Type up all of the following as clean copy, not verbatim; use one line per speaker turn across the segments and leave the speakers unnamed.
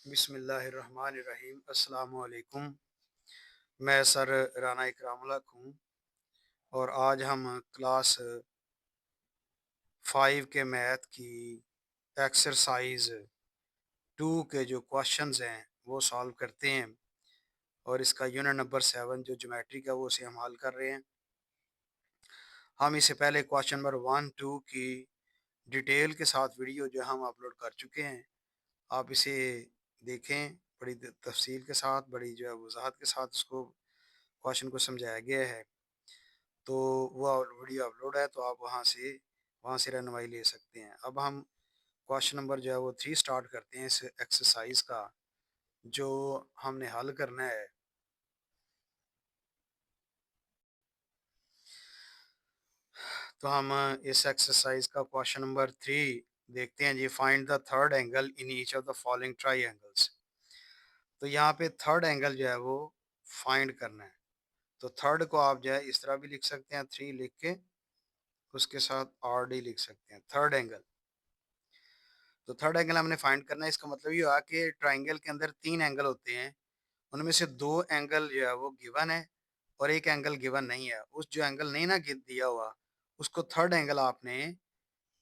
बिस्मिल्लाहिर्रहमानिर्रहीम। अस्सलामु अलैकुम। मैं सर राना इकरामुल्लाह हूँ और आज हम क्लास 5 के मैथ की एक्सरसाइज 2 के जो क्वेश्चंस हैं वो सॉल्व करते हैं और इसका यूनिट नंबर 7 जो ज्योमेट्री का वो उसे हम हल कर रहे हैं। हम इससे पहले क्वेश्चन नंबर 1 2 की डिटेल के साथ वीडियो जो हम अपलोड कर चुके हैं। आप इसे देखें, बड़ी तफसील के साथ, बड़ी जो है वजाहत के साथ उसको क्वेश्चन को समझाया गया है। तो वो वीडियो अपलोड है, तो आप वहाँ से रहनुमाई ले सकते हैं। अब हम क्वेश्चन नंबर जो है वो 3 स्टार्ट करते हैं इस एक्सरसाइज का जो हमने हल करना है। तो हम इस एक्सरसाइज का क्वेश्चन नंबर 3 देखते हैं जी। Find the third angle in each of the following triangles. तो यहाँ पे थर्ड एंगल जो है वो फाइंड करना है। तो थर्ड को आप जो है इस तरह भी लिख सकते हैं, 3 लिख के उसके साथ आर डी लिख सकते हैं, थर्ड एंगल। तो थर्ड एंगल हमने फाइंड करना है। इसका मतलब ये हुआ कि ट्राइंगल के अंदर 3 एंगल होते हैं, उनमें से 2 एंगल जो है वो गिवन है और एक एंगल गिवन नहीं है। उस जो एंगल नहीं ना दिया हुआ उसको थर्ड एंगल आपने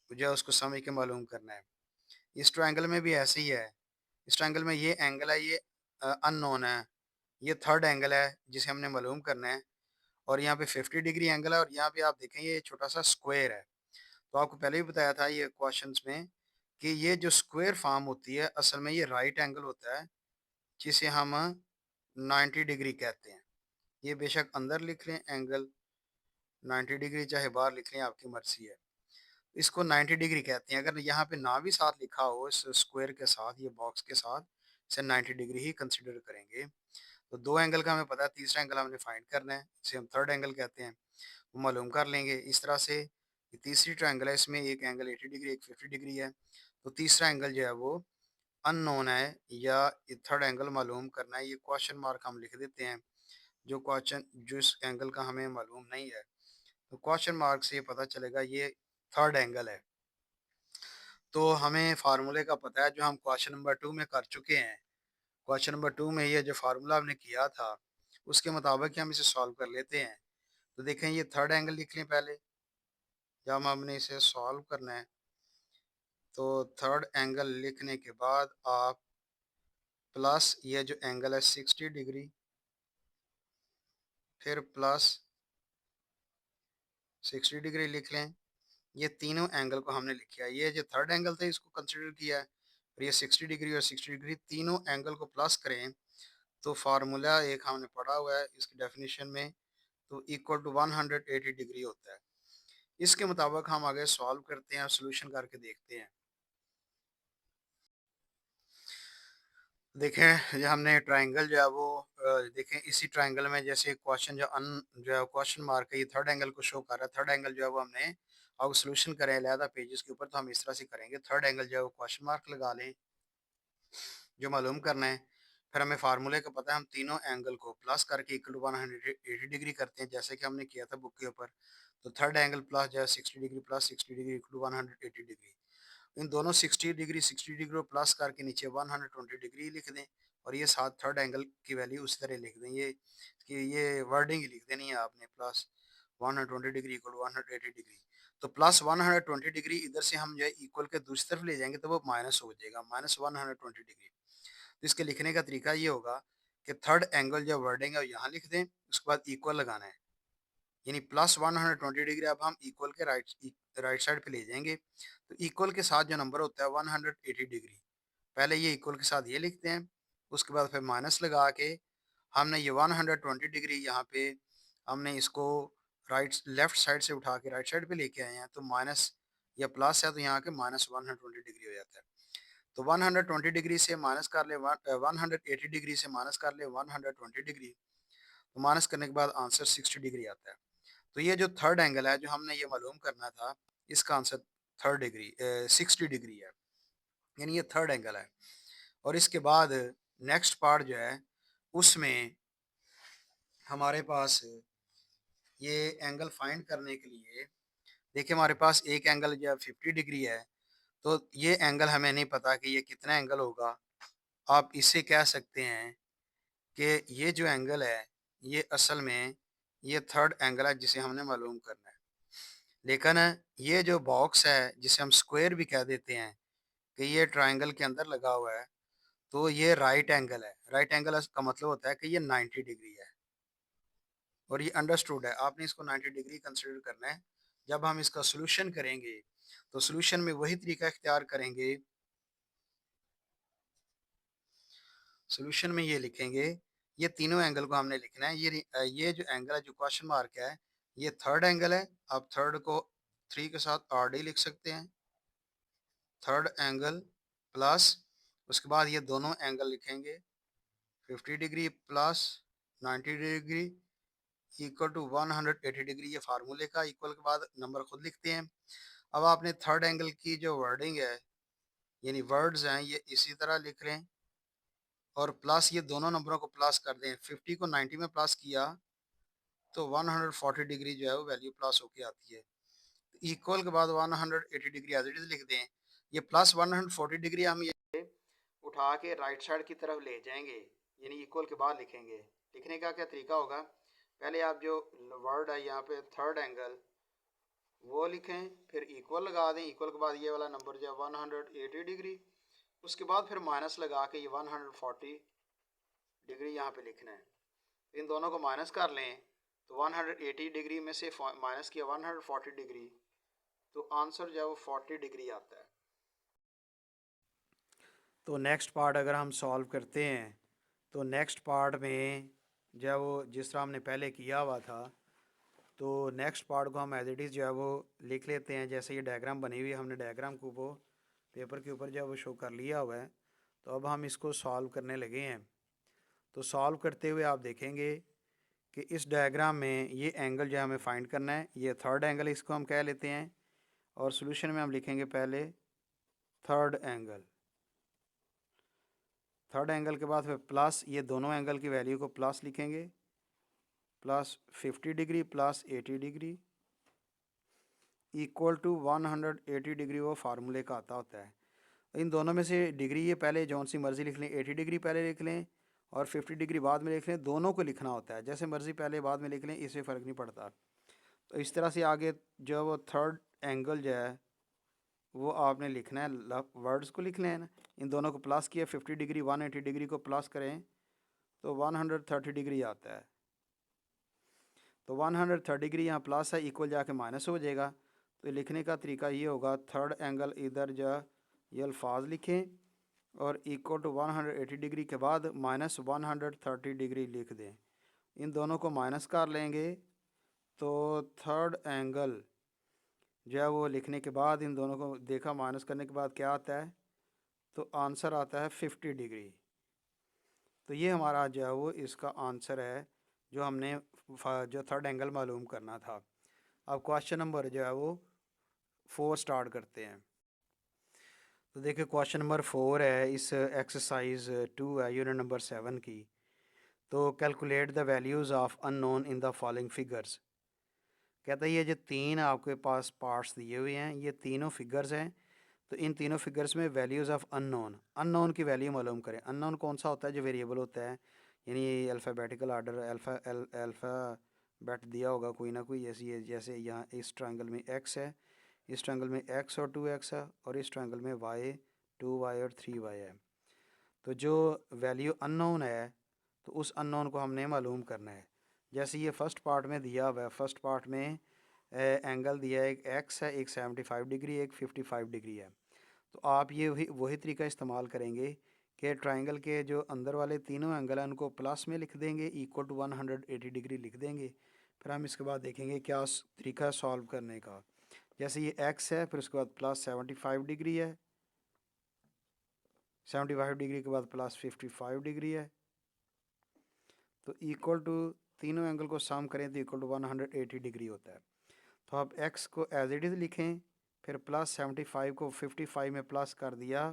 जो है उसको समझ के मालूम करना है। इस ट्राइंगल में भी ऐसे ही है। इस ट्राइंगल में ये एंगल है, ये अननोन है, ये थर्ड एंगल है जिसे हमने मालूम करना है। और यहाँ पे 50 डिग्री एंगल है और यहाँ पे आप देखें ये छोटा सा स्क्वायर है। तो आपको पहले भी बताया था ये क्वेश्चंस में कि ये जो स्क्वायर फॉर्म होती है असल में ये राइट एंगल होता है जिसे हम 90 डिग्री कहते हैं। ये बेशक अंदर लिख लें एंगल 90 डिग्री, चाहे बाहर लिख लें, आपकी मर्जी है। इसको 90 डिग्री कहते हैं। अगर यहाँ पे ना भी साथ लिखा हो इस स्क्वायर के साथ, ये बॉक्स के साथ, इसे 90 डिग्री ही कंसिडर करेंगे। तो 2 एंगल का हमें पता है, तीसरा एंगल हमने फाइंड करना है, इसे हम थर्ड एंगल कहते हैं, वो मालूम कर लेंगे। इस तरह से ये तीसरी ट्रायंगल है, इसमें एक एंगल 80 डिग्री, एक 50 डिग्री है। तो तीसरा एंगल जो है वो अननोन है या थर्ड एंगल मालूम करना है। ये क्वेश्चन मार्क हम लिख देते हैं, जो इस एंगल का हमें मालूम नहीं है। तो क्वेश्चन मार्क से ये पता चलेगा ये थर्ड एंगल है। तो हमें फार्मूले का पता है जो हम क्वेश्चन नंबर 2 में कर चुके हैं। क्वेश्चन नंबर 2 में ये जो फार्मूला हमने किया था उसके मुताबिक हम इसे सॉल्व कर लेते हैं। तो देखें, ये थर्ड एंगल लिख लें पहले, जब हमने इसे सॉल्व करना है। तो थर्ड एंगल लिखने के बाद आप प्लस ये जो एंगल है 60 डिग्री, फिर प्लस 60 डिग्री लिख लें। ये तीनों एंगल को हमने लिखा है। ये जो थर्ड एंगल था इसको कंसिडर किया है और ये 60 डिग्री और 60 डिग्री तीनों एंगल को प्लस करें तो फार्मूला एक हमने पढ़ा हुआ है इसकी डेफिनेशन में, तो इक्वल टू 180 डिग्री होता है। इसके मुताबिक हम आगे सॉल्व करते हैं और सोल्यूशन करके देखते हैं। देखें, ये हमने ट्रायंगल जो है वो देखें, इसी ट्रायंगल में जैसे क्वेश्चन जो है क्वेश्चन मार्क है, ये थर्ड एंगल को शो कर रहा है। थर्ड एंगल जो है वो हमने अब सोल्यूशन करें अलहदा पेजेस के ऊपर, तो हम इस तरह से करेंगे। थर्ड एंगल जो है वो क्वेश्चन मार्क लगा लें जो मालूम करना है। फिर हमें फार्मूले का पता है, हम तीनों एंगल को प्लस करके इक्वल टू 180 डिग्री करते हैं जैसे कि हमने किया था बुक के ऊपर। तो थर्ड एंगल प्लस जो है 60 degree plus 60 degree equal to 180 degree. इन दोनों 60 डिग्री को प्लस करके नीचे 120 डिग्री लिख दें और ये साथ थर्ड एंगल की वैल्यू उसी तरह लिख दें। ये कि ये वर्डिंग ही लिख देनी है आपने, प्लस 120 डिग्री इक्वल 180 डिग्री। तो प्लस 120 डिग्री इधर से हम जो है इक्वल के दूसरी तरफ ले जाएंगे तो वो माइनस हो जाएगा, माइनस 120 डिग्री। तो इसके लिखने का तरीका ये होगा कि थर्ड एंगल जो वर्डिंग है वो यहाँ लिख दें, उसके बाद इक्वल लगाना है, यानी प्लस 120 डिग्री अब हम इक्वल के राइट साइड पे ले जाएंगे। तो इक्वल के साथ जो नंबर होता है 180 डिग्री, पहले ये इक्वल के साथ ये लिखते हैं, उसके बाद फिर माइनस लगा के हमने ये 120 डिग्री यहाँ पे हमने इसको लेफ्ट साइड से उठा के राइट साइड पे लेके आए हैं। तो माइनस या प्लस है तो यहाँ के माइनस 120 डिग्री हो जाता है। तो 120 डिग्री से माइनस कर ले 180 डिग्री से माइनस कर ले 120 डिग्री, तो माइनस करने के बाद आंसर 60 डिग्री आता है। तो ये जो थर्ड एंगल है जो हमने ये मालूम करना था, इसका आंसर थर्ड डिग्री 60 डिग्री है, यानी ये थर्ड एंगल है। और इसके बाद नेक्स्ट पार्ट जो है उसमें हमारे पास ये एंगल फाइंड करने के लिए, देखिए हमारे पास एक एंगल जो है 50 डिग्री है। तो ये एंगल हमें नहीं पता कि ये कितना एंगल होगा, आप इसे कह सकते हैं कि ये जो एंगल है, ये असल में ये थर्ड एंगल है जिसे हमने मालूम करना है। लेकिन ये जो बॉक्स है जिसे हम स्क्वायर भी कह देते हैं कि ये ट्रायंगल के अंदर लगा हुआ है, तो ये राइट एंगल है। राइट एंगल का मतलब होता है कि ये 90 डिग्री है और ये अंडरस्टूड है। आपने इसको 90 डिग्री कंसीडर करना है। जब हम इसका सॉल्यूशन करेंगे, तो सॉल्यूशन में वही तरीका इख्तियार करेंगे। सॉल्यूशन में ये लिखेंगे, ये तीनों एंगल को हमने लिखना है। ये जो एंगल है, जो क्वेश्चन मार्क है, ये थर्ड एंगल है। आप थर्ड को 3 के साथ आर डी लिख सकते हैं। थर्ड एंगल प्लस, उसके बाद ये दोनों एंगल लिखेंगे 50 degree plus 90 degree equal to 180 degree. ये फार्मूले का इक्वल के बाद नंबर खुद लिखते हैं। अब आपने थर्ड एंगल की जो वर्डिंग है, यानी वर्ड्स हैं, ये इसी तरह लिख लें और प्लस ये दोनों नंबरों को प्लस कर दें। 50 को 90 में प्लस किया तो 140 डिग्री जो है वो वैल्यू प्लस होके आती है। इक्वल के बाद 180 डिग्री एज इट इज लिख दें। ये प्लस 140 डिग्री हम ये उठा के राइट साइड की तरफ ले जाएंगे, यानी इक्वल के बाद लिखेंगे। लिखने का क्या तरीका होगा, पहले आप जो वर्ड है यहाँ पे थर्ड एंगल वो लिखें, फिर इक्वल लगा दें। इक्वल के बाद ये वाला नंबर जो है 180 डिग्री, उसके बाद फिर माइनस लगा के ये 140 डिग्री यहाँ पे लिखना है। इन दोनों को माइनस कर लें तो 180 डिग्री में से माइनस किया 140 डिग्री, तो आंसर जो है वो 40 डिग्री आता है। तो नेक्स्ट पार्ट अगर हम सॉल्व करते हैं, तो नेक्स्ट पार्ट में जो है वो जिस तरह हमने पहले किया हुआ था, तो नेक्स्ट पार्ट को हम एज इट इज़ जो है वो लिख लेते हैं। जैसे ये डायग्राम बनी हुई है, हमने डायग्राम को वो पेपर के ऊपर जो है वो शो कर लिया हुआ है। तो अब हम इसको सॉल्व करने लगे हैं। तो सॉल्व करते हुए आप देखेंगे कि इस डायग्राम में ये एंगल जो है हमें फाइंड करना है। ये थर्ड एंगल इसको हम कह लेते हैं और सॉल्यूशन में हम लिखेंगे पहले थर्ड एंगल। थर्ड एंगल के बाद फिर प्लस ये दोनों एंगल की वैल्यू को प्लस लिखेंगे, plus 50 degree plus 80 degree equal to 180 degree वो फार्मूले का आता होता है। इन दोनों में से डिग्री ये पहले जौन सी मर्ज़ी लिख लें, 80 डिग्री पहले लिख लें और 50 डिग्री बाद में लिख लें। दोनों को लिखना होता है, जैसे मर्ज़ी पहले बाद में लिख लें, इससे फ़र्क नहीं पड़ता। तो इस तरह से आगे जो वो थर्ड एंगल जो है वो आपने लिखना है, वर्ड्स को लिख लें ना। इन दोनों को प्लस किया, 50 डिग्री 180 डिग्री को प्लस करें तो 130 डिग्री आता है। तो 130 डिग्री यहाँ प्लस है, इक्वल जाके माइनस हो जाएगा। तो लिखने का तरीका ये होगा, थर्ड एंगल इधर जो ये अल्फाज लिखें और इक्वल टू 180 डिग्री के बाद माइनस 130 डिग्री लिख दें। इन दोनों को माइनस कर लेंगे तो थर्ड एंगल जो है वो लिखने के बाद इन दोनों को देखा, माइनस करने के बाद क्या आता है, तो आंसर आता है 50 डिग्री। तो ये हमारा जो है वो इसका आंसर है जो हमने जो थर्ड एंगल मालूम करना था। अब क्वेश्चन नंबर जो है वो 4 स्टार्ट करते हैं। तो देखिए क्वेश्चन नंबर 4 है, इस एक्सरसाइज 2 है, यूनिट नंबर 7 की। तो calculate the values of unknown in the following figures. कहता है ये जो तीन आपके पास पार्ट्स दिए हुए हैं, ये तीनों फिगर्स हैं। तो इन तीनों फिगर्स में वैल्यूज़ ऑफ अननोन, अननोन की वैल्यू मालूम करें। अननोन कौन सा होता है, जो वेरिएबल होता है, यानी अल्फ़ाबेटिकल आर्डर अल्फ़ाबेट दिया होगा कोई ना कोई। जैसे यहाँ इस ट्रायंगल में एक्स है, इस ट्रायंगल में एक्स और 2x है, और इस ट्रायंगल में वाई 2y और 3y है। तो जो वैल्यू अननोन है, तो उस अननोन को हमने मालूम करना है। जैसे ये फर्स्ट पार्ट में दिया हुआ है, फर्स्ट पार्ट में एंगल दिया है, एक एक्स है, एक 75 डिग्री, एक 55 डिग्री है। तो आप ये वही तरीका इस्तेमाल करेंगे कि ट्रायंगल के जो अंदर वाले तीनों एंगल हैं उनको प्लस में लिख देंगे, इक्वल टू 180 डिग्री लिख देंगे। फिर हम इसके बाद देखेंगे क्या तरीका सॉल्व करने का। जैसे ये एक्स है, फिर उसके बाद प्लस 75 डिग्री है, 75 डिग्री के बाद प्लस 55 डिग्री है। तो इक्वल टू तीनों एंगल को सम करें तो इक्वल टू 180 डिग्री होता है। तो आप एक्स को एज इट इज़ लिखें, फिर प्लस 75 को 55 में प्लस कर दिया,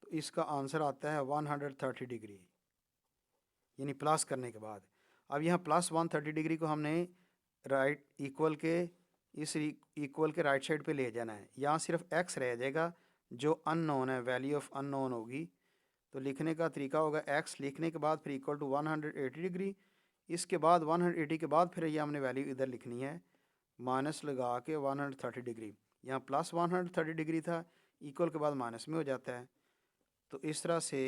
तो इसका आंसर आता है 130 डिग्री, यानी प्लस करने के बाद। अब यहाँ प्लस 130 डिग्री को हमने राइट इक्वल के इस इक्वल के राइट साइड पे ले जाना है। यहाँ सिर्फ एक्स रह जाएगा, जो अननोन है, वैल्यू ऑफ अननोन होगी, तो लिखने का तरीका होगा x लिखने के बाद फिर इक्वल टू 180 डिग्री, इसके बाद 180 के बाद फिर ये हमने वैल्यू इधर लिखनी है, माइनस लगा के 130 डिग्री, यहाँ प्लस 130 डिग्री था, इक्वल के बाद माइनस में हो जाता है। तो इस तरह से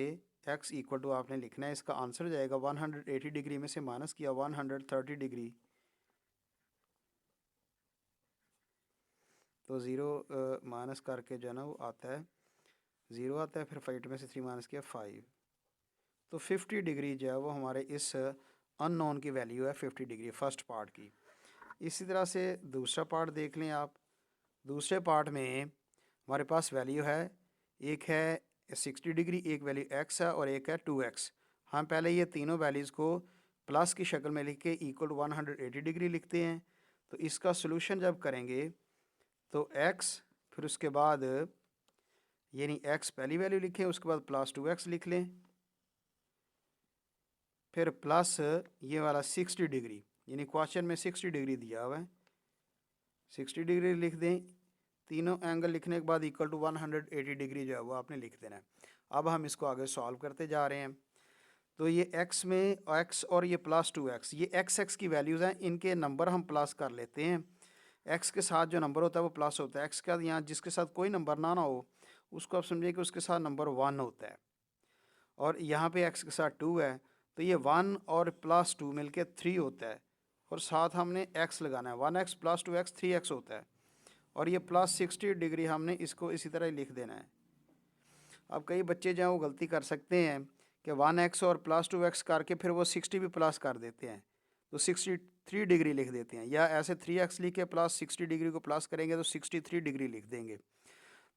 x इक्वल टू आपने लिखना है, इसका आंसर हो जाएगा 180 डिग्री में से माइनस किया 130 डिग्री, तो ज़ीरो माइनस करके जो है ना वो आता है, ज़ीरो आता है, फिर 5 में से 3 माइनस किया 5, तो 50 डिग्री जो है वो हमारे इस अननोन की वैल्यू है 50 डिग्री फर्स्ट पार्ट की। इसी तरह से दूसरा पार्ट देख लें आप। दूसरे पार्ट में हमारे पास वैल्यू है, एक है 60 डिग्री, एक वैल्यू x है और एक है 2x। हम पहले ये तीनों वैल्यूज़ को प्लस की शक्ल में लिख के इक्वल 180 डिग्री लिखते हैं। तो इसका सोल्यूशन जब करेंगे तो x, फिर उसके बाद यानी x पहली वैल्यू लिखें, उसके बाद प्लस 2x लिख लें, फिर प्लस ये वाला 60 डिग्री, यानी क्वेश्चन में 60 डिग्री दिया हुआ है, 60 डिग्री लिख दें। तीनों एंगल लिखने के बाद इक्वल टू 180 डिग्री जो है वो आपने लिख देना है। अब हम इसको आगे सॉल्व करते जा रहे हैं। तो ये x में x और ये प्लस 2x, ये x की वैल्यूज़ हैं, इनके नंबर हम प्लस कर लेते हैं। x के साथ जो नंबर होता है वो प्लस होता है, x का यहाँ जिसके साथ कोई नंबर ना हो उसको आप समझिए कि उसके साथ नंबर 1 होता है, और यहाँ पे x के साथ 2 है, तो ये 1 और प्लस 2 मिलके 3 होता है, और साथ हमने x लगाना है, 1x प्लस 2x 3x होता है, और ये प्लस 60 डिग्री हमने इसको इसी तरह ही लिख देना है। अब कई बच्चे जो हैं वो गलती कर सकते हैं कि 1x और प्लस 2x करके फिर वो 60 भी प्लस कर देते हैं, तो 63 डिग्री लिख देते हैं, या ऐसे 3x लिख के प्लस 60 डिग्री को प्लस करेंगे तो 63 डिग्री लिख देंगे।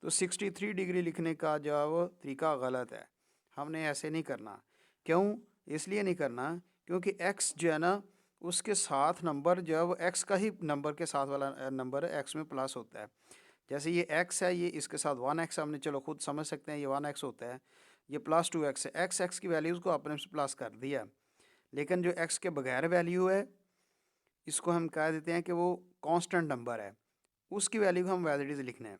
तो 63 डिग्री लिखने का जो है वो तरीका गलत है, हमने ऐसे नहीं करना। क्यों? इसलिए नहीं करना क्योंकि x जो है ना उसके साथ नंबर जो है वो x का ही नंबर के साथ वाला नंबर x में प्लस होता है। जैसे ये x है, ये इसके साथ 1x हमने चलो खुद समझ सकते हैं ये 1x होता है, ये प्लस 2x है, x की वैल्यूज़ को आपने प्लस कर दिया, लेकिन जो x के बगैर वैल्यू है इसको हम कह देते हैं कि वो कांस्टेंट नंबर है, उसकी वैल्यू को हम एज इट इज़ लिखना है।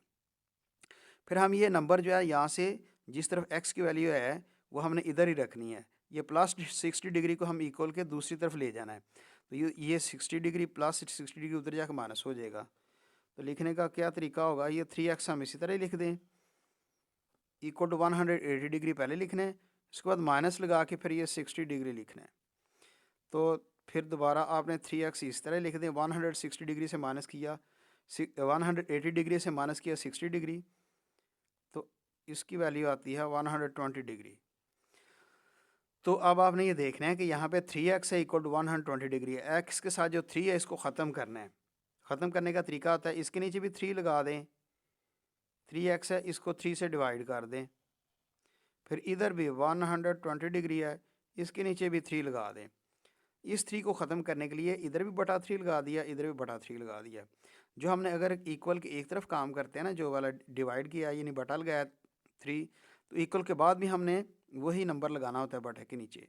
फिर हम ये नंबर जो है यहाँ से जिस तरफ x की वैल्यू है वो हमने इधर ही रखनी है, ये प्लस 60 डिग्री को हम इक्वल के दूसरी तरफ ले जाना है, तो ये 60 डिग्री प्लस 60 डिग्री उधर जाकर माइनस हो जाएगा। तो लिखने का क्या तरीका होगा, ये 3x हम इसी तरह ही लिख दें, इक्वल टू 180 डिग्री पहले लिखना है, उसके बाद माइनस लगा के फिर ये 60 डिग्री लिखना है। तो फिर दोबारा आपने 3x इस तरह लिख दें, 160 डिग्री से माइनस किया, 180 डिग्री से माइनस किया 60 डिग्री, तो इसकी वैल्यू आती है 120 डिग्री। तो अब आपने ये देखना है कि यहाँ पे 3x है इक्वल टू 120 डिग्री है, x के साथ जो 3 है इसको ख़त्म करना है। ख़त्म करने का तरीका होता है इसके नीचे भी 3 लगा दें, 3x है इसको 3 से डिवाइड कर दें, फिर इधर भी 120 डिग्री है इसके नीचे भी 3 लगा दें। इस 3 को ख़त्म करने के लिए इधर भी बटा 3 लगा दिया, इधर भी बटा 3 लगा दिया। जो हमने अगर इक्वल के एक तरफ काम करते हैं ना, जो वाला डिवाइड किया यानी बटा लगाया 3, तो इक्वल के बाद भी हमने वही नंबर लगाना होता है बटे के नीचे।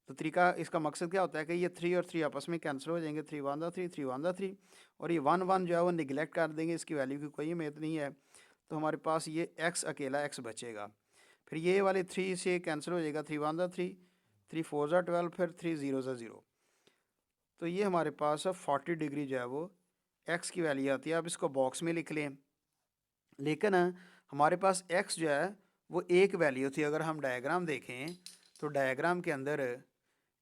तो तरीका इसका मकसद क्या होता है कि ये 3 और 3 आपस में कैंसिल हो जाएंगे, 3 1 3 3 1 3, और ये 1 1 जो है वो निगलेक्ट कर देंगे, इसकी वैल्यू की कोई अहमियत नहीं है, तो हमारे पास ये x अकेला x बचेगा। फिर ये वाले 3 से कैंसिल हो जाएगा, 3 1 3 3 4 12, फिर 3 0 0, तो ये हमारे पास 40 डिग्री जो है वो x की वैल्यू आती है। अब इसको बॉक्स में लिख लें, लेकिन हमारे पास x जो है वो एक वैल्यू थी, अगर हम डायग्राम देखें तो डायग्राम के अंदर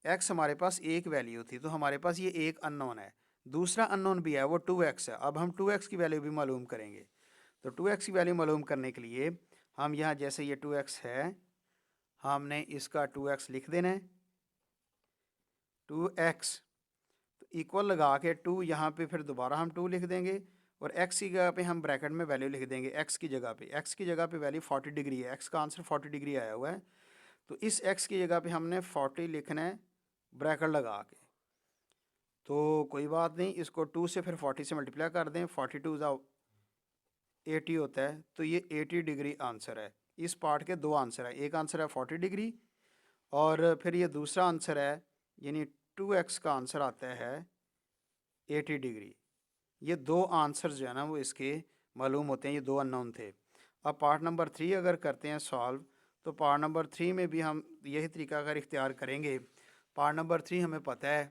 x हमारे पास एक वैल्यू थी, तो हमारे पास ये एक अननोन है, दूसरा अननोन भी है वो 2x है। अब हम 2x की वैल्यू भी मालूम करेंगे, तो 2x की वैल्यू मालूम करने के लिए हम यहाँ जैसे ये 2x है हमने इसका 2x लिख देना है, 2x तो इक्वल लगा के 2 यहाँ पे फिर दोबारा हम 2 लिख देंगे, और x की जगह पे हम ब्रैकेट में वैल्यू लिख देंगे, x की जगह पे, x की जगह पे वैल्यू 40 डिग्री है, x का आंसर 40 डिग्री आया हुआ है, तो इस x की जगह पे हमने 40 लिखना है ब्रैकेट लगा के। तो कोई बात नहीं, इसको 2 से फिर 40 से मल्टीप्लाई कर दें, 42 ज़ा 80 होता है, तो ये 80 डिग्री आंसर है। इस पार्ट के दो आंसर है, एक आंसर है 40 डिग्री और फिर ये दूसरा आंसर है यानी 2x का आंसर आता है 80 डिग्री। ये दो आंसर जो है ना वो इसके मालूम होते हैं, ये दो अननोन थे। अब पार्ट नंबर 3 अगर करते हैं सॉल्व, तो पार्ट नंबर 3 में भी हम यही तरीका अगर इख्तियार करेंगे। पार्ट नंबर 3 हमें पता है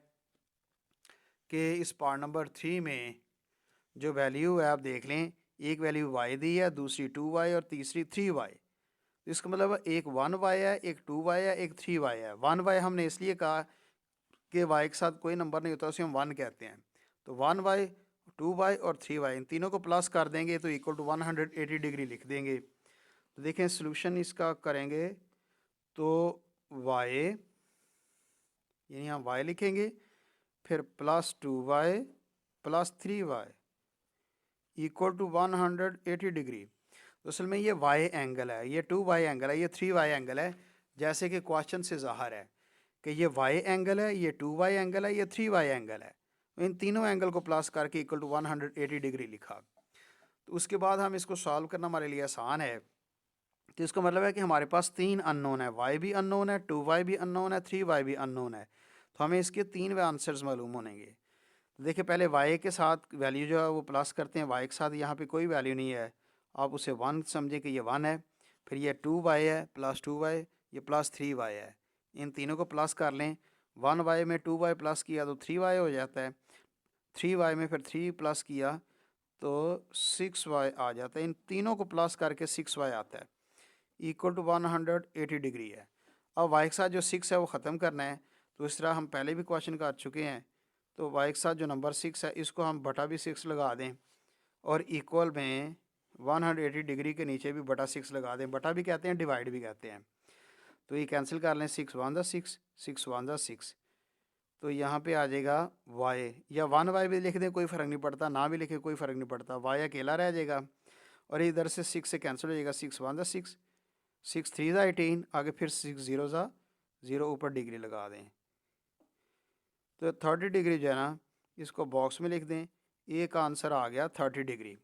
कि इस पार्ट नंबर 3 में जो वैल्यू है आप देख लें, एक वैल्यू y दी है, दूसरी 2y और तीसरी 3y। तो इसका मतलब एक 1y है, एक 2y है, एक 3y है। 1y हमने इसलिए कहा कि y के साथ कोई नंबर नहीं होता, उसे हम 1 कहते हैं। तो 1y, 2y और 3y इन तीनों को प्लस कर देंगे तो इक्वल टू 180 डिग्री लिख देंगे। तो देखें सोल्यूशन इसका करेंगे तो y, यानी हम y लिखेंगे, फिर plus 2y plus 3y equal to 180 degree. तो असल में ये y एंगल है, ये 2y एंगल है, ये 3y एंगल है, जैसे कि क्वेश्चन से ज़ाहिर है कि ये y एंगल है, ये 2y एंगल है, ये 3y एंगल है। तो इन तीनों एंगल को प्लस करके इक्वल टू 180 डिग्री लिखा। तो उसके बाद हम इसको सॉल्व करना हमारे लिए आसान है। तो इसका मतलब है कि हमारे पास 3 अननोन है, y भी अननोन है, 2y भी अननोन है, 3y भी अननोन है। तो हमें इसके 3 आंसर्स मालूम होंगे। तो देखिए पहले y के साथ वैल्यू जो है वो प्लस करते हैं, y के साथ यहाँ पे कोई वैल्यू नहीं है, आप उसे 1 समझें कि ये 1 है। फिर ये 2y है प्लस 2y, ये प्लस 3y है, इन तीनों को प्लस कर लें। 1y में 2y प्लस किया तो 3y हो जाता है, 3y में फिर 3 प्लस किया तो 6y आ जाता है। इन तीनों को प्लस करके 6y आता है, इक्वल टू 180 डिग्री है। अब y के साथ जो 6 है वो ख़त्म करना है। तो इस तरह हम पहले भी क्वेश्चन कर चुके हैं। तो y के साथ जो नंबर 6 है इसको हम बटा भी 6 लगा दें और इक्वल में 180 डिग्री के नीचे भी बटा 6 लगा दें। बटा भी कहते हैं, डिवाइड भी कहते हैं। तो ये कैंसिल कर लें, 6 1 6, 6 1 6। तो यहाँ पे आ जाएगा y, या 1y भी लिख दें कोई फ़र्क नहीं पड़ता, ना भी लिखे कोई फ़र्क नहीं पड़ता, y अकेला रह जाएगा और इधर से 6 से कैंसिल हो जाएगा। 6 1 6, 6 3 18, आगे फिर 6 0 0, ऊपर डिग्री लगा दें। तो 30 डिग्री जो है ना, इसको बॉक्स में लिख दें। एक आंसर आ गया 30 डिग्री,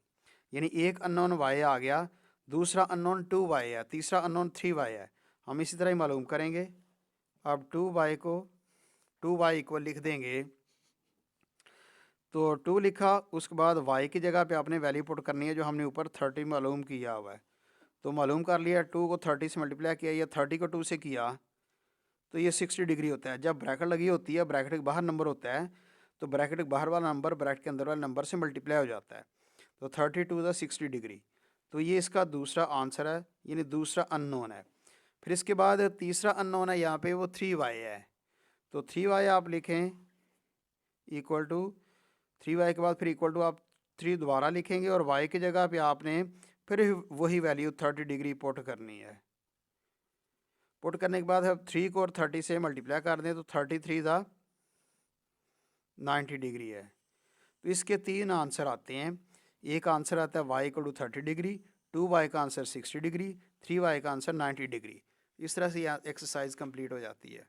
यानी एक अननोन y आ गया, दूसरा अननोन 2y है, तीसरा अननोन 3y है। हम इसी तरह ही मालूम करेंगे। अब 2y को 2y इक्वल लिख देंगे, तो 2 लिखा, उसके बाद y की जगह पे आपने वैल्यू पुट करनी है जो हमने ऊपर 30 मालूम किया हुआ है। तो मालूम कर लिया, 2 को 30 से मल्टीप्लाई किया, या 30 को 2 से किया तो ये 60 डिग्री होता है। जब ब्रैकेट लगी होती है, ब्रैकेट के बाहर नंबर होता है, तो ब्रैकेट के बाहर वाला नंबर ब्रैकेट के अंदर वाले नंबर से मल्टीप्लाई हो जाता है। तो 30 टू द 60 डिग्री। तो ये इसका दूसरा आंसर है, यानी दूसरा अननोन है। फिर इसके बाद तीसरा अननोन है यहाँ पे, वो 3y है। तो 3y आप लिखें इक्वल टू, 3y के बाद फिर इक्वल टू आप 3 दोबारा लिखेंगे और y की जगह पे आपने फिर वही वैल्यू 30 डिग्री पुट करनी है। पुट करने के बाद अब 3 को और 30 से मल्टीप्लाई कर दें तो 33 ज़ा 90 डिग्री है। तो इसके 3 आंसर आते हैं। एक आंसर आता है y equal to 30 degree, 2y का आंसर 60 डिग्री, 3y का आंसर 90 डिग्री। इस तरह से यह एक्सरसाइज कंप्लीट हो जाती है।